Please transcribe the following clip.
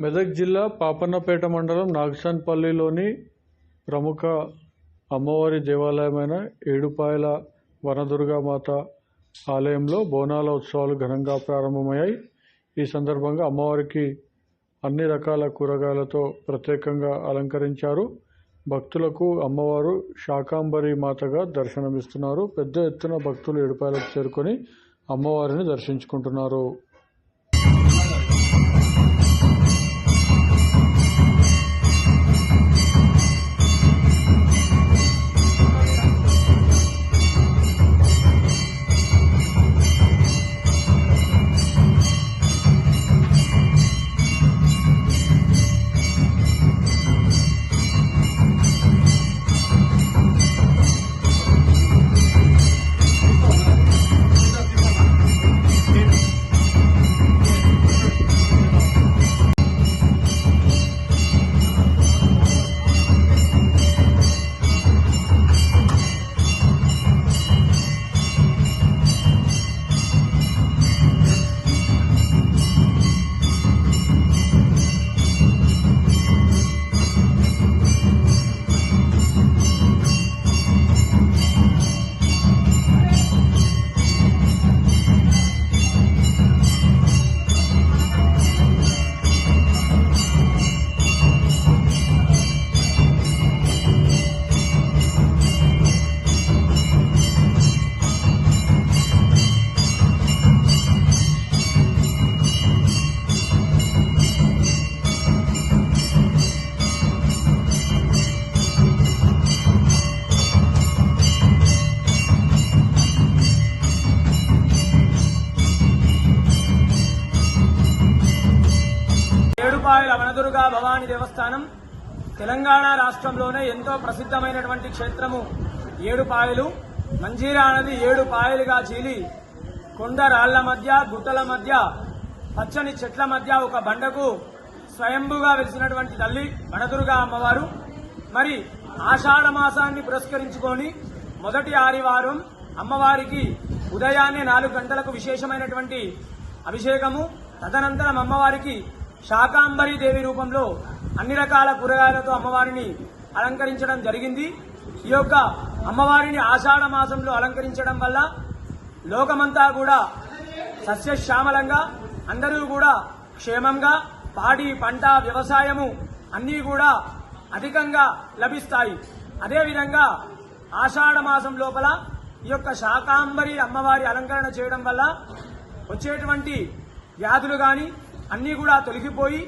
మెదక్ జిల్లా పాపన్నపేట మండలం నాగసాన్పల్లిలోని ప్రముఖ అమ్మవారి దేవాలయమైన ఏడుపాయల వనదుర్గామాత ఆలయంలో బోనాల ఉత్సవాలు ఘనంగా ప్రారంభమయ్యాయి. ఈ సందర్భంగా అమ్మవారికి అన్ని రకాల కూరగాయలతో ప్రత్యేకంగా అలంకరించారు. భక్తులకు అమ్మవారు శాకాంబరి మాతగా దర్శనమిస్తున్నారు. పెద్ద ఎత్తున భక్తులు ఏడుపాయలకు చేరుకొని అమ్మవారిని దర్శించుకుంటున్నారు. ఏడుపాయల వనదుర్గా భవానీ దేవస్థానం తెలంగాణ రాష్ట్రంలోనే ఎంతో ప్రసిద్ధమైనటువంటి క్షేత్రము. ఏడుపాయలు మంజీరా నది 7 పాయలుగా చీలి కొండ రాళ్ల మధ్య గుట్టల మధ్య పచ్చని చెట్ల మధ్య ఒక బండకు స్వయంభుగా వెలిసినటువంటి తల్లి వనదుర్గా అమ్మవారు. మరి ఆషాఢ మాసాన్ని పురస్కరించుకొని మొదటి ఆదివారం అమ్మవారికి ఉదయాన్నే 4 గంటలకు విశేషమైనటువంటి అభిషేకము, తదనంతరం అమ్మవారికి శాకాంబరి దేవి రూపంలో అన్ని రకాల కూరగాయలతో అమ్మవారిని అలంకరించడం జరిగింది. ఈ యొక్క అమ్మవారిని ఆషాఢ మాసంలో అలంకరించడం వల్ల లోకమంతా కూడా సస్యశ్యామలంగా, అందరూ కూడా క్షేమంగా, పాడి పంట వ్యవసాయము అన్నీ కూడా అధికంగా లభిస్తాయి. అదేవిధంగా ఆషాఢ మాసం లోపల ఈ యొక్క శాకాంబరి అమ్మవారి అలంకరణ చేయడం వల్ల వచ్చేటువంటి వ్యాధులు గాని అన్నీ కూడా తొలగిపోయి